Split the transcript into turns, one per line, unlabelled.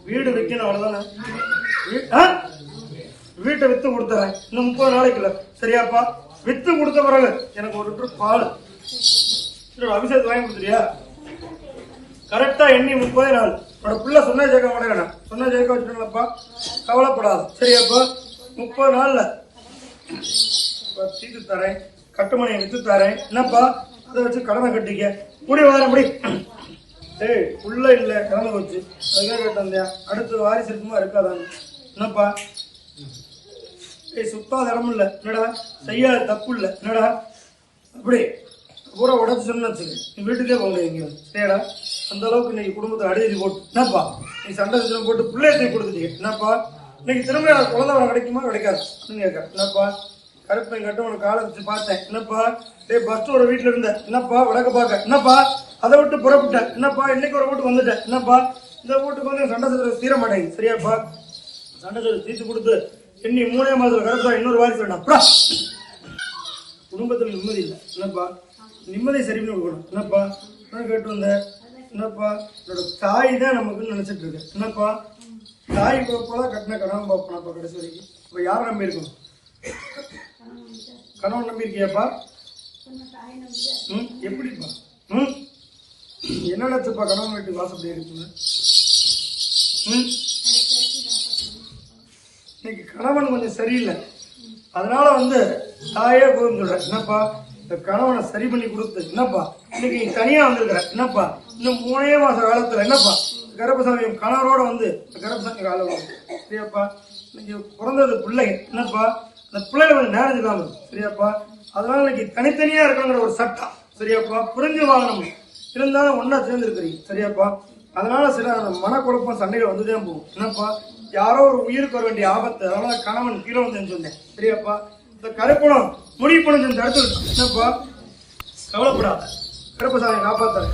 வீடு விற்கணும் அவ்வளவுதானே. வீட்டை வித்து கொடுத்துறேன் இன்னும் 30 நாளைக்குள்ள. சரியாப்பா? வித்து கொடுத்த பிறகு எனக்கு ஒரு லிட்டர் பால் அபிஷேகத்தை வாங்கி கொடுத்துறியா? கரெக்டா எண்ணி 30 நாள். உன்னோட பிள்ளை சொன்ன ஜெயிக்க மாட்டேன். சொன்ன ஜெயிக்க வச்சுட்டாங்களப்பா, கவலைப்படாது. சரியாப்பா? 30 நாள்ல தீட்டு தரேன், கட்டுமனையை வித்து தரேன். என்னப்பா அதை வச்சு கடனை கட்டிக்க. முடி வர முடி. ஏய் உள்ள இல்ல கடனை வச்சு அதுக்காக கேட்டேன். அடுத்து வாரிசு இருக்குமா இருக்காதான்? என்னப்பா ஏய் சுத்தாத இடம் இல்ல என்னடா, செய்யாத தப்பு இல்ல என்னடா, அப்படி பூரா உடச்சு சொன்னு வச்சுக்க. நீ வீட்டுக்கே போக முடியாது. சரியாடா? அந்த அளவுக்கு இன்னைக்கு குடும்பத்தை அடிதடி போட்டு என்னப்பா நீ சண்டை சின்னம் போட்டு பிள்ளைய கொடுத்துட்டீங்க. என்னப்பா இன்னைக்கு திரும்ப குழந்தை வர கிடைக்குமா கிடைக்காது கேட்க. என்னப்பா கருப்பை கட்ட உனக்கு காலை வச்சு பார்த்தேன். என்னப்பா டேய் பஸ்ட் ஒரு வீட்டுல இருந்த. என்னப்பா வடக்க பார்க்க. என்னப்பா அதை விட்டு புறப்பட்டேன். என்னப்பா இன்னைக்கு ஒரு வீட்டுக்கு வந்துட்டேன். என்னப்பா இந்த வீட்டுக்கு வந்து சண்டை சதுர தீர மாட்டேங்குது. சரியாப்பா? சண்டை சதுர தீர்த்து கொடுத்து எண்ணி 3 மாதத்துல கருப்பா இன்னொரு வாரிசு வேண்டாம். குடும்பத்துல நிம்மதி இல்லை. என்னப்பா நிம்மதியை சரி பண்ணி கொடுக்கணும். என்னப்பா நான் கேட்டு வந்தேன். என்னப்பா என்னோட தாய் தான் நமக்குன்னு நினைச்சிட்டு இருக்கேன். என்னப்பா தாய் போல கட்டின கணவன் பார்ப்போம்ப்பா கடைசி வரைக்கும். இப்ப யாரை நம்பி இருக்கணும்? கணவன் நம்பி இருக்கியாப்பா? எப்படிப்பா? என்ன நினைச்சப்பா கணவன் வீட்டு வாசப்படி இருக்குங்க? இன்னைக்கு கணவன் கொஞ்சம் சரியில்லை, அதனால தாயே போதும் சொல்றேன். என்னப்பா இந்த கணவனை சரி பண்ணி கொடுத்து என்னப்பா இன்னைக்கு நீ தனியா வந்திருக்கிற. என்னப்பா இன்னும் 3 மாச காலத்துல என்னப்பா கர்ப்பசாமியம் கணவரோட கர்ப்பசாமி காலம். சரியாப்பா? இன்னைக்கு பிறந்தது பிள்ளைங்க. என்னப்பா அந்த பிள்ளைங்க கொஞ்சம் நேரம் இல்லாம. சரியாப்பா? அதனால இன்னைக்கு தனித்தனியா இருக்கணுங்கிற ஒரு சட்டம். சரியாப்பா? புரிஞ்சு வாழணும். இருந்தாலும் ஒன்னா சேர்ந்து இருக்கிறீங்க. சரியாப்பா? அதனால சில மனக்குழப்பம் சண்டைகள் வந்துதான் போகும். என்னப்பா யாரோ ஒரு உயிருக்கு வர வேண்டிய ஆபத்து, அதனால கணவன் கீழே வந்து சொன்னேன். சரியாப்பா? இந்த கருப்பணம் முடிவு பண்ணி தடுத்து. என்னப்பா கவலைப்படாத, கருப்பசாமி காப்பாத்தாரு.